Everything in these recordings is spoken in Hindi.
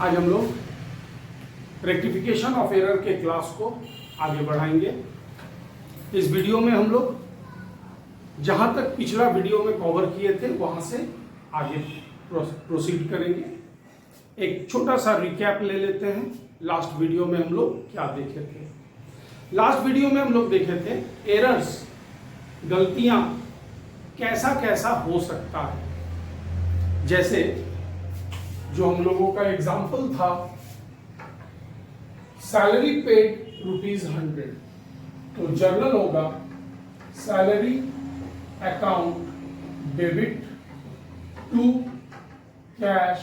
आज हम लोग रेक्टिफिकेशन ऑफ एरर के क्लास को आगे बढ़ाएंगे। इस वीडियो में हम लोग जहां तक पिछला वीडियो में कवर किए थे वहां से आगे प्रोसीड करेंगे। एक छोटा सा रिकैप ले लेते हैं। लास्ट वीडियो में हम लोग क्या देखे थे? लास्ट वीडियो में हम लोग देखे थे एरर्स, गलतियां कैसा कैसा हो सकता है। जैसे जो हम लोगों का एग्जाम्पल था, सैलरी पेड ₹100, तो जर्नल होगा salary account debit to cash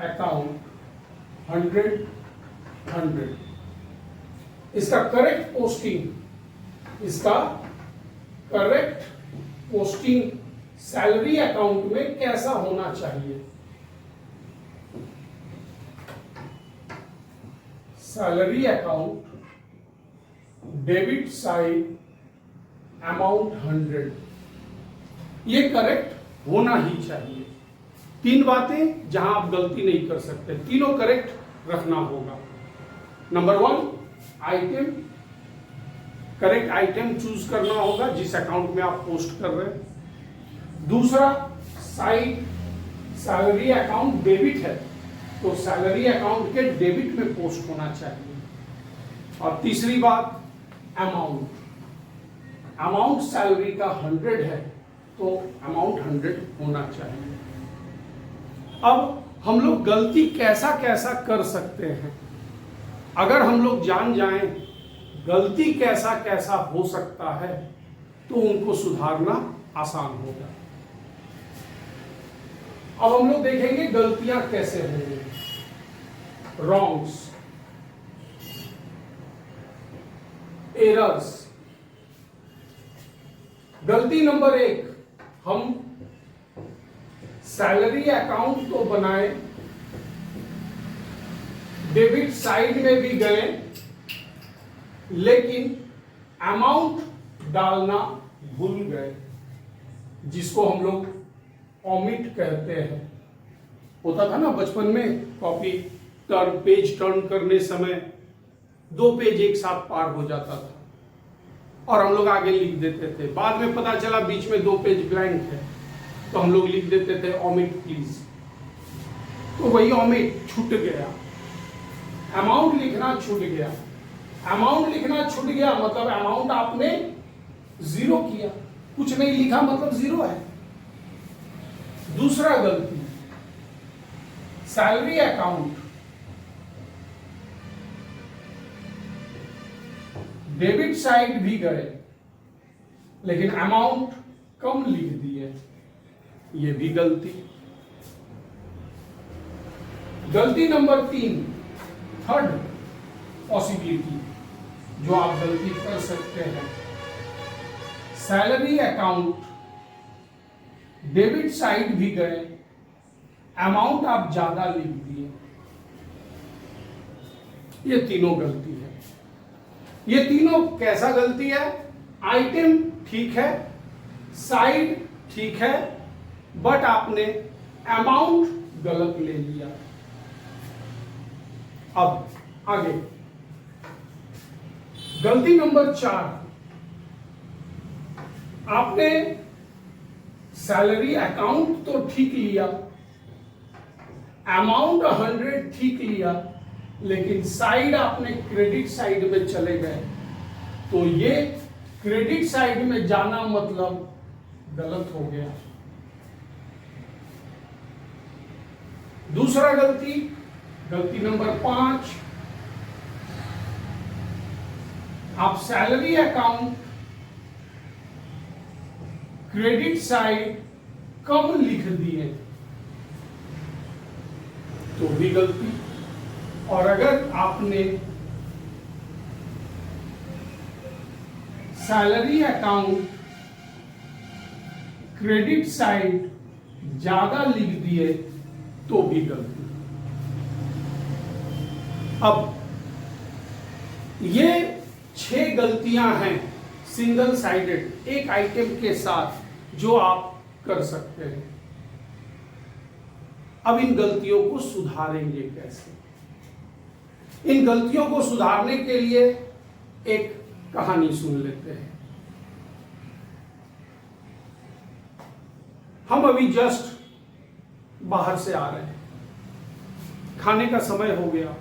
account 100। इसका करेक्ट पोस्टिंग सैलरी अकाउंट में कैसा होना चाहिए? Salary account debit side amount 100, ये करेक्ट होना ही चाहिए। 3 बातें जहां आप गलती नहीं कर सकते, तीनों करेक्ट रखना होगा। Number 1, item, correct item choose करना होगा जिस अकाउंट में आप पोस्ट कर रहे हैं। दूसरा, साइड, सैलरी अकाउंट डेबिट है तो सैलरी अकाउंट के डेबिट में पोस्ट होना चाहिए। और तीसरी बात, अमाउंट सैलरी का 100 है तो अमाउंट 100 होना चाहिए। अब हम लोग गलती कैसा कैसा कर सकते हैं, अगर हम लोग जान जाएं गलती कैसा कैसा हो सकता है तो उनको सुधारना आसान होगा। अब हम लोग देखेंगे गलतियां कैसे होंगी। Wrongs, errors. गलती नंबर 1, हम सैलरी अकाउंट तो बनाए, डेबिट साइड में भी गए, लेकिन अमाउंट डालना भूल गए, जिसको हम लोग ओमिट कहते हैं। होता था ना बचपन में, कॉपी पेज टर्न करने समय 2 पेज एक साथ पार हो जाता था और हम लोग आगे लिख देते थे। बाद में पता चला बीच में 2 पेज ब्लैंक है तो हम लोग लिख देते थे ओमिट प्लीज। तो वही ओमिट छूट गया, अमाउंट लिखना छूट गया। अमाउंट लिखना छूट गया मतलब अमाउंट आपने 0 किया, कुछ नहीं लिखा मतलब 0 है। दूसरा गलती, सैलरी अकाउंट डेबिट साइड भी गए लेकिन अमाउंट कम लिख दिए, ये भी गलती। गलती नंबर 3, थर्ड पॉसिबिलिटी जो आप गलती कर सकते हैं, सैलरी अकाउंट डेबिट साइड भी गए, अमाउंट आप ज्यादा लिख दिए। ये तीनों गलती है। ये तीनों कैसा गलती है? आइटम ठीक है, साइड ठीक है, बट आपने अमाउंट गलत ले लिया। अब आगे गलती नंबर 4, आपने सैलरी अकाउंट तो ठीक लिया, अमाउंट 100 ठीक लिया, लेकिन साइड आपने क्रेडिट साइड में चले गए, तो ये क्रेडिट साइड में जाना मतलब गलत हो गया। दूसरा गलती नंबर 5, आप सैलरी अकाउंट क्रेडिट साइड कम लिख दिए, तो भी गलती। और अगर आपने सैलरी अकाउंट क्रेडिट साइड ज्यादा लिख दिए तो भी गलती। अब ये 6 गलतियां हैं सिंगल साइडेड, एक आइटम के साथ, जो आप कर सकते हैं। अब इन गलतियों को सुधारेंगे कैसे? इन गलतियों को सुधारने के लिए एक कहानी सुन लेते हैं। हम अभी जस्ट बाहर से आ रहे हैं, खाने का समय हो गया,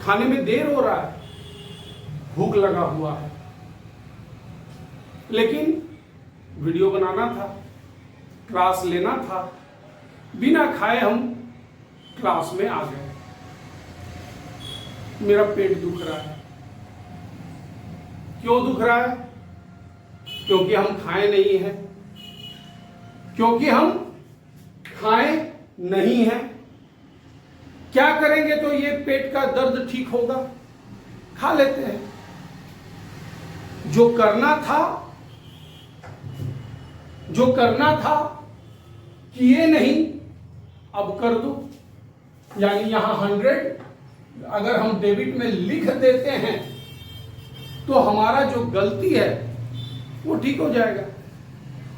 खाने में देर हो रहा है, भूख लगा हुआ है, लेकिन वीडियो बनाना था, क्लास लेना था, बिना खाए हम क्लास में आ गए। मेरा पेट दुख रहा है। क्यों दुख रहा है? क्योंकि हम खाए नहीं हैं। क्योंकि हम खाए नहीं हैं। क्या करेंगे तो ये पेट का दर्द ठीक होगा? खा लेते हैं। जो करना था किए नहीं, अब कर दो। यानी यहां 100 अगर हम डेबिट में लिख देते हैं तो हमारा जो गलती है वो ठीक हो जाएगा।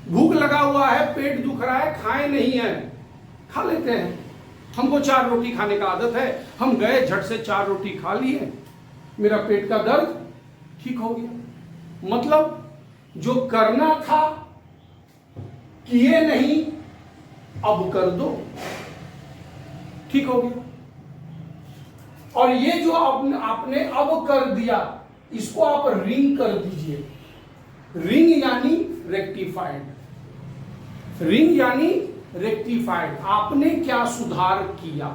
भूख लगा हुआ है, पेट दुख रहा है, खाए नहीं है, खा लेते हैं। हमको 4 रोटी खाने का आदत है, हम गए झट से 4 रोटी खा लिए, मेरा पेट का दर्द ठीक हो गया। मतलब जो करना था किए नहीं, अब कर दो, ठीक हो गया। और ये जो आपने अब कर दिया, इसको आप रिंग कर दीजिए। रिंग यानी रेक्टिफाइड। रिंग यानी रेक्टिफाइड। आपने क्या सुधार किया?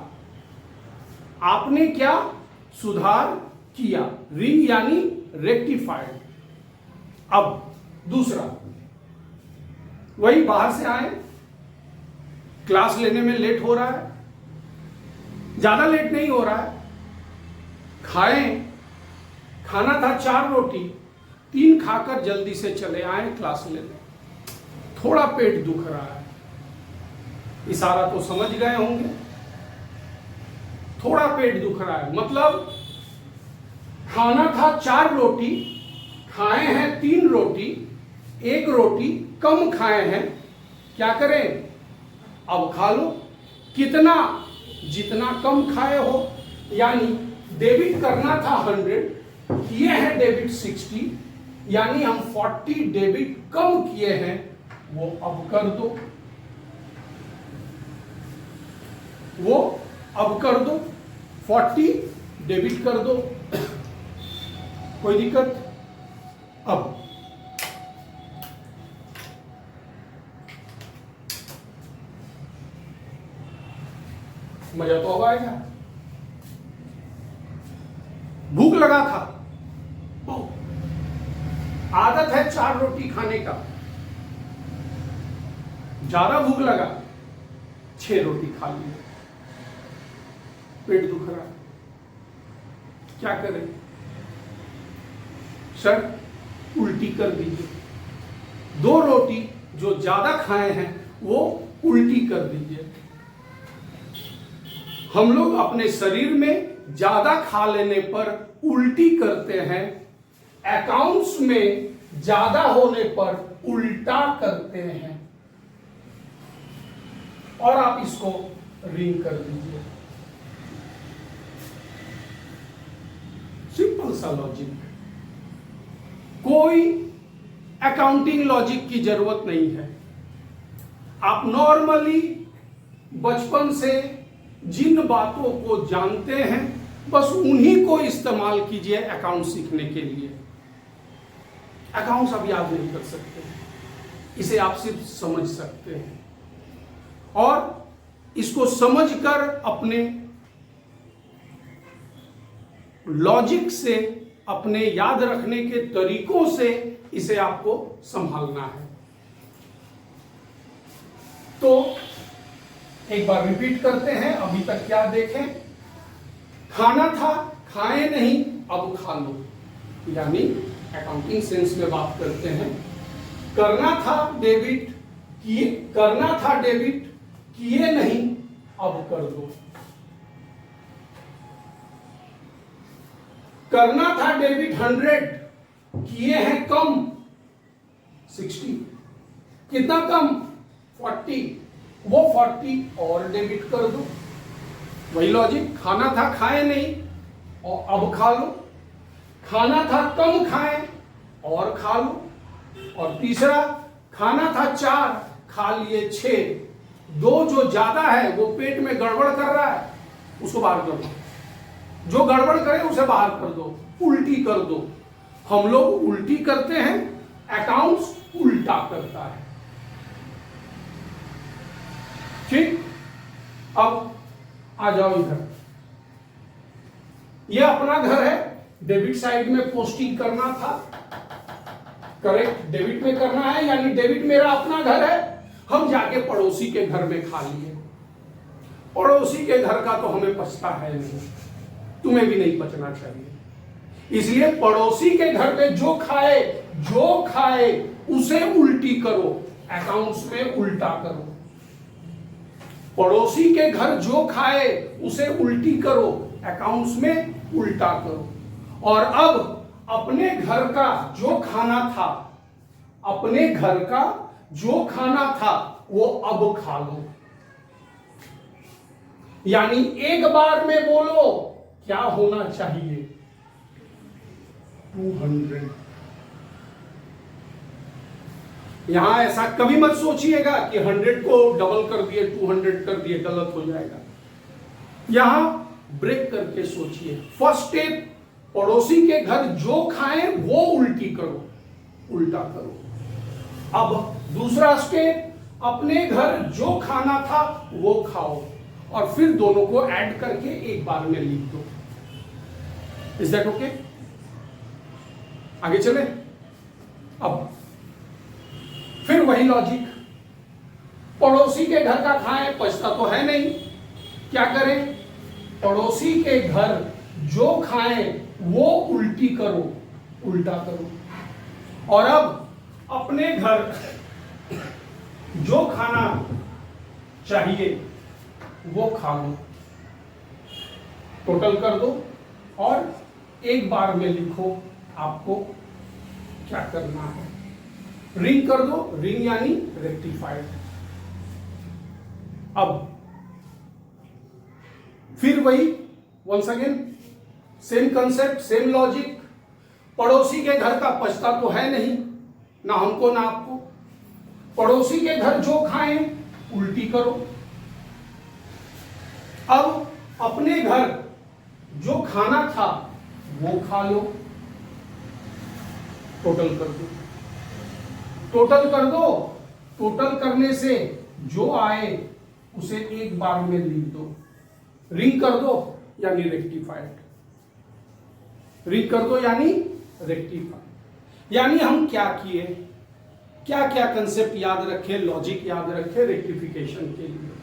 आपने क्या सुधार किया? रिंग यानी रेक्टिफाइड। अब दूसरा, वही बाहर से आए, क्लास लेने में लेट हो रहा है, ज्यादा लेट नहीं हो रहा है, खाएं, खाना था 4 रोटी, 3 खाकर जल्दी से चले आए क्लास लेने। थोड़ा पेट दुख रहा है, इशारा तो समझ गए होंगे। थोड़ा पेट दुख रहा है मतलब खाना था 4 रोटी, खाए हैं 3 रोटी, 1 रोटी कम खाए हैं, क्या करें? अब खा लो। कितना? जितना कम खाए हो। यानी डेबिट करना था 100, किए हैं डेबिट 60, यानी हम 40 डेबिट कम किए हैं, वो अब कर दो। वो अब कर दो, 40 डेबिट कर दो। कोई दिक्कत? अब मजा तो अब आएगा। भूख लगा था, आदत है 4 रोटी खाने का, ज्यादा भूख लगा 6 रोटी खा ली, पेट दुख रहा है, क्या करें? सर उल्टी कर दीजिए। 2 रोटी जो ज्यादा खाए हैं वो उल्टी कर दीजिए। हम लोग अपने शरीर में ज्यादा खा लेने पर उल्टी करते हैं, अकाउंट्स में ज्यादा होने पर उल्टा करते हैं। और आप इसको रिंग कर दीजिए। सिंपल सा लॉजिक, कोई अकाउंटिंग लॉजिक की जरूरत नहीं है। आप नॉर्मली बचपन से जिन बातों को जानते हैं बस उन्हीं को इस्तेमाल कीजिए अकाउंट सीखने के लिए। अकाउंट्स आप याद नहीं कर सकते, इसे आप सिर्फ समझ सकते हैं, और इसको समझकर अपने लॉजिक से, अपने याद रखने के तरीकों से इसे आपको संभालना है। तो एक बार रिपीट करते हैं, अभी तक क्या देखें? खाना था, खाए नहीं, अब खा लो, यानी अकाउंटिंग सेंस में बात करते हैं। करना था डेबिट, किए नहीं, अब कर दो। करना था डेबिट 100, किए हैं कम 60, कितना कम? 40, वो 40 और डेबिट कर दो। वही लॉजिक, खाना था खाए नहीं और अब खा लो, खाना था कम खाएं और खा लो, और तीसरा खाना था 4 खा लिए 6, 2 जो ज्यादा है वो पेट में गड़बड़ कर रहा है उसको बाहर कर दो, जो गड़बड़ करे उसे बाहर कर दो, उल्टी कर दो। हम लोग उल्टी करते हैं, अकाउंट्स उल्टा करता है। ठीक, अब आ जाओ इधर, ये अपना घर है, डेबिट साइड में पोस्टिंग करना था, करेक्ट, डेबिट में करना है, यानी डेबिट मेरा अपना घर है, हम जाके पड़ोसी के घर में खा लिए। पड़ोसी के घर का तो हमें पछता है नहीं, तुम्हें भी नहीं बचना चाहिए, इसलिए पड़ोसी के घर में जो खाए उसे उल्टी करो, अकाउंट्स में उल्टा करो। पड़ोसी के घर जो खाए उसे उल्टी करो, अकाउंट्स में उल्टा करो। और अब अपने घर का जो खाना था, अपने घर का जो खाना था वो अब खा लो, यानी एक बार में बोलो क्या होना चाहिए, 200। यहां ऐसा कभी मत सोचिएगा कि 100 को डबल कर दिए 200 कर दिए, गलत हो जाएगा। यहां ब्रेक करके सोचिए। फर्स्ट स्टेप, पड़ोसी के घर जो खाएं वो उल्टी करो, उल्टा करो। अब दूसरा स्टेप, अपने घर जो खाना था वो खाओ, और फिर दोनों को ऐड करके एक बार में लिख दो। Is that okay? आगे चले। अब फिर वही लॉजिक, पड़ोसी के घर का खाएं, पछता तो है नहीं, क्या करें, पड़ोसी के घर जो खाएं वो उल्टी करो, उल्टा करो। और अब अपने घर जो खाना चाहिए वो खा लो, टोटल कर दो और एक बार में लिखो आपको क्या करना है। रिंग कर दो, रिंग यानी रेक्टिफाइड। अब फिर वही once again same concept, same logic, पड़ोसी के घर का पछता तो है नहीं, ना हमको ना आपको, पड़ोसी के घर जो खाएं उल्टी करो। अब अपने घर जो खाना था वो खा लो, टोटल कर दो, टोटल कर दो, टोटल करने से जो आए उसे एक बार में लिख दो, रिंग कर दो यानी रेक्टिफाइड, रिंग कर दो यानी रेक्टिफाइड। यानी हम क्या किए, क्या क्या कंसेप्ट याद रखे, लॉजिक याद रखे रेक्टिफिकेशन के लिए।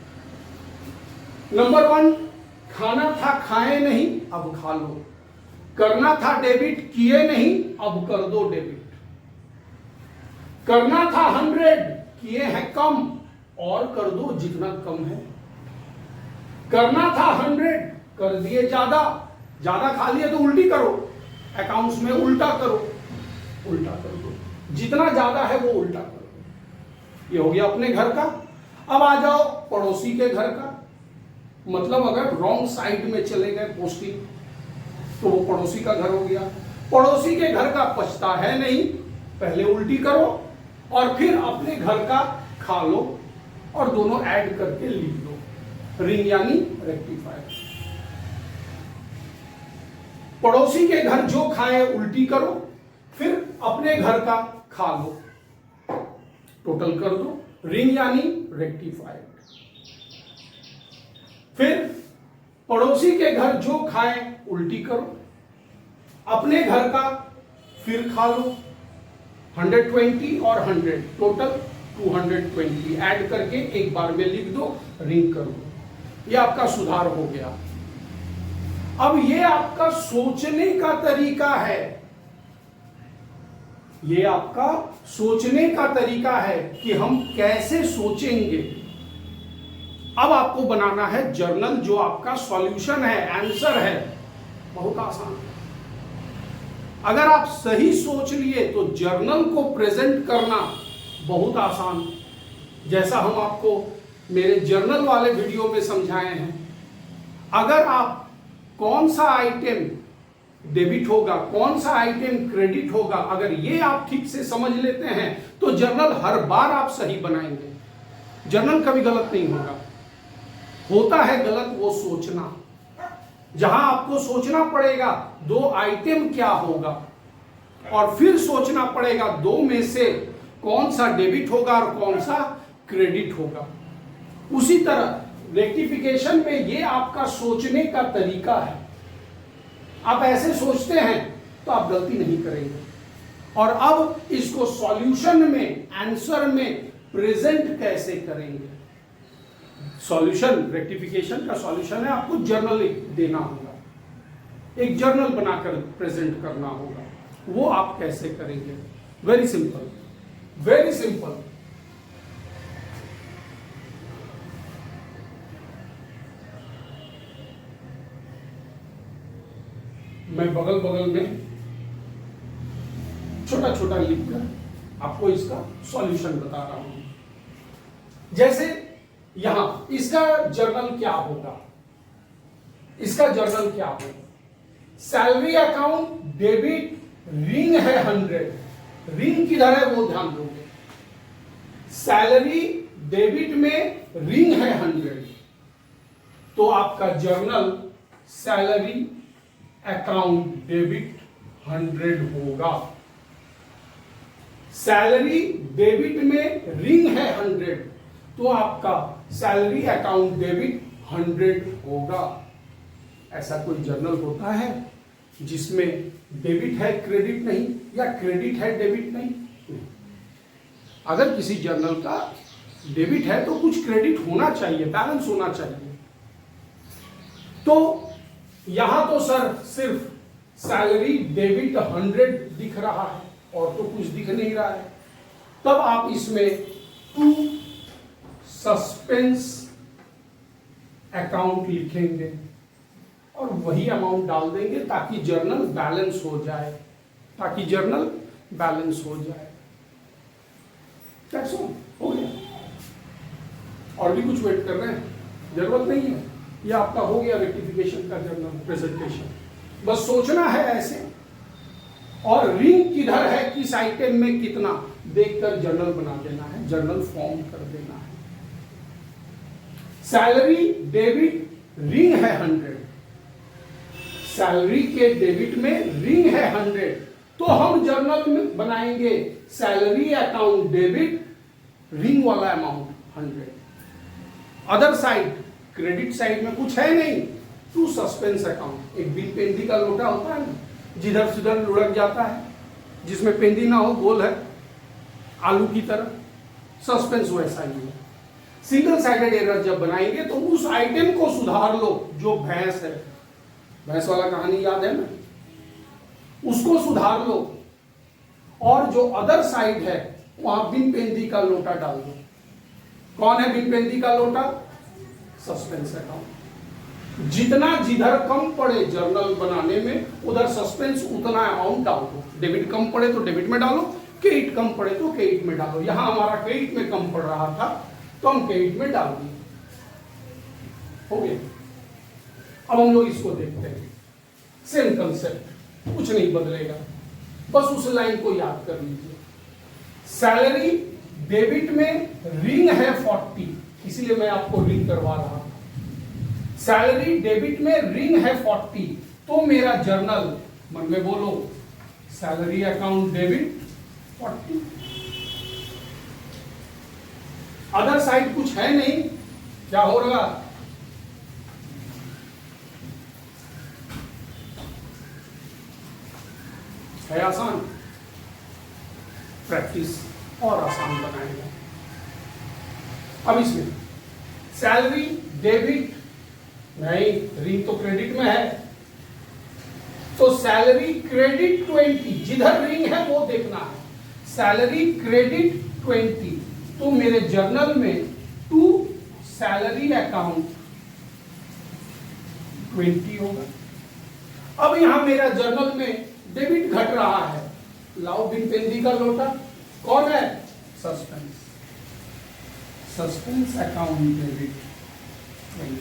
नंबर 1, खाना था खाए नहीं अब खा लो, करना था डेबिट किए नहीं अब कर दो डेबिट, करना था 100 किए हैं कम और कर दो जितना कम है, करना था 100 कर दिए ज्यादा, ज्यादा खा लिए तो उल्टी करो, अकाउंट्स में उल्टा करो, उल्टा कर दो, जितना ज्यादा है वो उल्टा करो। ये हो गया अपने घर का। अब आ जाओ पड़ोसी के घर का, मतलब अगर रॉन्ग साइड में चले गए पोस्टिंग तो वो पड़ोसी का घर हो गया। पड़ोसी के घर का पछता है नहीं, पहले उल्टी करो और फिर अपने घर का खा लो और दोनों ऐड करके लिख दो, रिंग यानी रेक्टिफायर। पड़ोसी के घर जो खाए उल्टी करो, फिर अपने घर का खा लो, टोटल कर दो, रिंग यानी रेक्टिफायर। फिर पड़ोसी के घर जो खाए उल्टी करो, अपने घर का फिर खा लो, 120 और 100 टोटल 220 ऐड करके एक बार में लिख दो, रिंग कर दो। ये आपका सुधार हो गया। अब ये आपका सोचने का तरीका है, ये आपका सोचने का तरीका है कि हम कैसे सोचेंगे। अब आपको बनाना है जर्नल, जो आपका सॉल्यूशन है, आंसर है, बहुत आसान। अगर आप सही सोच लिए तो जर्नल को प्रेजेंट करना बहुत आसान। जैसा हम आपको मेरे जर्नल वाले वीडियो में समझाए हैं। अगर आप कौन सा आइटम डेबिट होगा, कौन सा आइटम क्रेडिट होगा, अगर ये आप ठीक से समझ लेते हैं तो जर्नल हर बार आप सही बनाएंगे। जर्नल कभी गलत नहीं होगा। होता है गलत वो सोचना, जहां आपको सोचना पड़ेगा दो आइटम क्या होगा और फिर सोचना पड़ेगा दो में से कौन सा डेबिट होगा और कौन सा क्रेडिट होगा। उसी तरह रेक्टिफिकेशन में ये आपका सोचने का तरीका है। आप ऐसे सोचते हैं तो आप गलती नहीं करेंगे। और अब इसको सॉल्यूशन में, आंसर में प्रेजेंट कैसे करेंगे। सॉल्यूशन, रेक्टिफिकेशन का सॉल्यूशन है आपको जर्नल देना होगा, एक जर्नल बनाकर प्रेजेंट करना होगा। वो आप कैसे करेंगे? Very simple, very simple. मैं बगल बगल में छोटा छोटा लिखकर आपको इसका सॉल्यूशन बता रहा हूं। जैसे यहां इसका जर्नल क्या होगा, इसका जर्नल क्या होगा? सैलरी अकाउंट डेबिट, रिंग है 100। रिंग किधर है वो ध्यान दोगे। सैलरी डेबिट में रिंग है 100, तो आपका जर्नल सैलरी अकाउंट डेबिट 100 होगा। सैलरी डेबिट में रिंग है 100, तो आपका सैलरी अकाउंट डेबिट 100 होगा। ऐसा कोई जर्नल होता है जिसमें डेबिट है क्रेडिट नहीं, या क्रेडिट है डेबिट नहीं? अगर किसी जर्नल का डेबिट है तो कुछ क्रेडिट होना चाहिए, बैलेंस होना चाहिए। तो यहां तो सर सिर्फ सैलरी डेबिट 100 दिख रहा है और तो कुछ दिख नहीं रहा है। तब आप इसमें टू सस्पेंस अकाउंट लिखेंगे और वही अमाउंट डाल देंगे ताकि जर्नल बैलेंस हो जाए, ताकि जर्नल बैलेंस हो जाए। That's all, हो गया। और भी कुछ वेट कर रहे हैं? जरूरत नहीं है। ये आपका हो गया रेक्टिफिकेशन का जर्नल प्रेजेंटेशन। बस सोचना है ऐसे, और रिंग किधर है, किस आइटम में कितना, देखकर जर्नल बना देना है, जर्नल फॉर्म कर देना है। सैलरी डेबिट रिंग है 100, सैलरी के डेबिट में रिंग है 100, तो हम जर्नल में बनाएंगे सैलरी अकाउंट डेबिट रिंग वाला amount 100। Other side, credit side में कुछ है नहीं, टू सस्पेंस अकाउंट। एक बिन पेंदी का लोटा होता है ना, जिधर सुधर लुढ़क जाता है, जिसमें पेंदी ना हो, गोल है आलू की तरह, सस्पेंस वैसा ही है। सिंगल साइडेड एरर जब बनाएंगे तो उस आइटम को सुधार लो जो भैंस है, भैंस वाला कहानी याद है ना, उसको सुधार लो, और जो अदर साइड है वहां बिन पेंदी का लोटा डाल दो। कौन है बिन पेंदी का लोटा? Suspense account. जितना जिधर कम पड़े जर्नल बनाने में, उधर सस्पेंस उतना अमाउंट डाल दो। डेबिट कम पड़े तो डेबिट में डालो, क्रेडिट कम पड़े तो क्रेडिट में डालो। यहां हमारा क्रेडिट में कम पड़ रहा था तो हम क्रेडिट में डाल दिए, हो गया। अब हम लोग इसको देखते हैं। सेम कंसेप्ट, कुछ नहीं बदलेगा, बस उस लाइन को याद कर लीजिए। सैलरी डेबिट में रिंग है 40, इसीलिए मैं आपको रिंग करवा रहा था। सैलरी डेबिट में रिंग है 40, तो मेरा जर्नल, मन में बोलो, salary account debit 40। Other side कुछ है नहीं, क्या हो रहा? है आसान, प्रैक्टिस और आसान बनाएगा। अब इसमें सैलरी डेबिट नहीं, रिंग तो क्रेडिट में है, तो सैलरी क्रेडिट 20, जिधर रिंग है वो देखना है। सैलरी क्रेडिट 20, तो मेरे जर्नल में टू सैलरी अकाउंट 20 होगा। अब यहां मेरा जर्नल में डेबिट घट रहा है, लाओ बिन पेंदी का लोटा। कौन है? Suspense. Suspense account debit 20।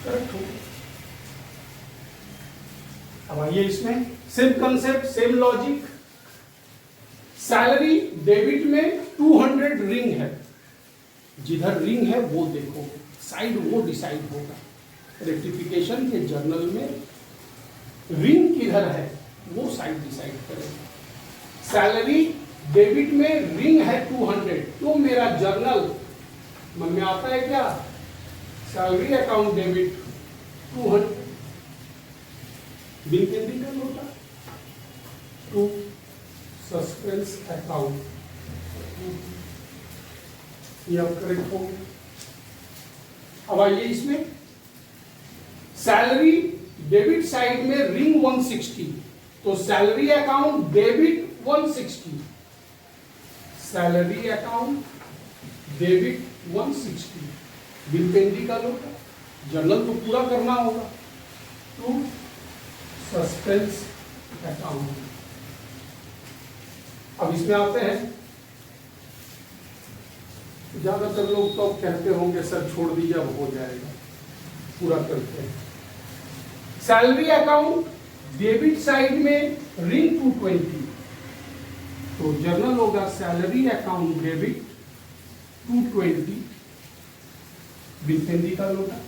Correct हो। अब आइए इसमें same concept, same logic. Salary debit में 200 रिंग है, जिधर रिंग है वो देखो, साइड वो डिसाइड होगा। रेक्टिफिकेशन के जर्नल में रिंग किधर है वो साइड डिसाइड करेगा। सैलरी डेबिट में रिंग है 200, तो मेरा जर्नल मन में आता है क्या? Salary account debit 200, bill pending का होता टू सस्पेंस अकाउंट, ये अब करेक्ट हो गया। अब आइए इसमें सैलरी डेबिट साइड में रिंग 160, तो salary account debit 160, salary account debit 160, bill pending का होगा, जर्नल तो पूरा करना होगा। To suspense account. अब इसमें आते हैं, ज्यादातर लोग तो कहते होंगे सर छोड़ दीजिए अब हो जाएगा, पूरा करते हैं। सैलरी अकाउंट डेबिट साइड में रिंग 220, तो जर्नल होगा salary account debit 220, bill pending का होगा।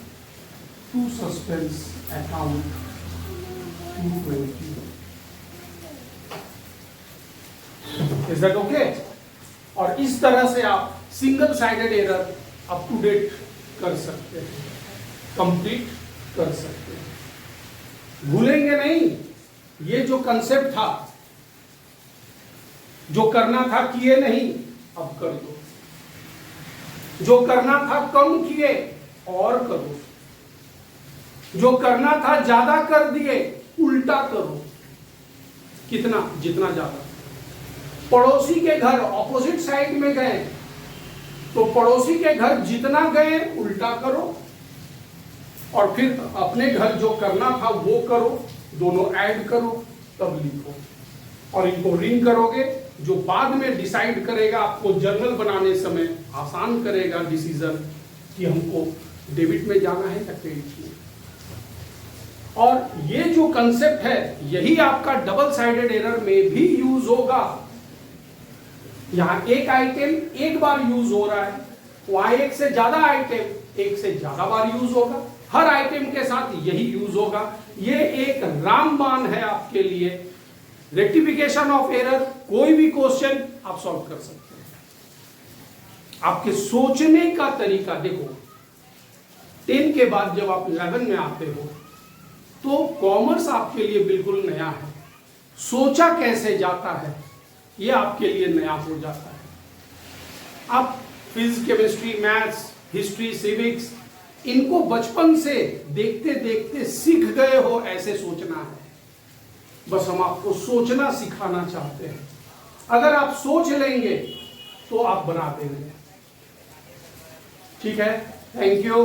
To suspense account 220। Is that okay? और इस तरह से आप single sided error up to date कर सकते हैं, कंप्लीट कर सकते हैं। भूलेंगे नहीं, ये जो कंसेप्ट था, जो करना था किए नहीं, अब कर दो। जो करना था कम किए और करो, जो करना था ज्यादा कर दिए उल्टा करो। कितना? जितना ज्यादा। पड़ोसी के घर ऑपोजिट साइड में गए तो पड़ोसी के घर जितना गए उल्टा करो, और फिर अपने घर जो करना था वो करो, दोनों ऐड करो तब लिखो। और इनको रिंग करोगे, जो बाद में डिसाइड करेगा, आपको जर्नल बनाने समय आसान करेगा डिसीजन कि हमको डेबिट में जाना है या क्रेडिट में। और ये जो कंसेप्ट है यही आपका डबल साइडेड एरर में भी यूज होगा। यहां एक आइटम एक बार यूज हो रहा है, वहां एक से ज्यादा आइटम एक से ज्यादा बार यूज होगा, हर आइटम के साथ यही यूज होगा। ये एक रामबाण है आपके लिए। रेक्टिफिकेशन ऑफ एरर, कोई भी क्वेश्चन आप सॉल्व कर सकते हैं। आपके सोचने का तरीका देखो, 10 के बाद जब आप 11 में आते हो तो कॉमर्स आपके लिए बिल्कुल नया है। सोचा कैसे जाता है ये आपके लिए नया हो जाता है। आप physics, chemistry, maths, history, civics, इनको बचपन से देखते देखते सीख गए हो, ऐसे सोचना है। बस हम आपको सोचना सिखाना चाहते हैं। अगर आप सोच लेंगे तो आप बना देंगे। ठीक है, थैंक यू।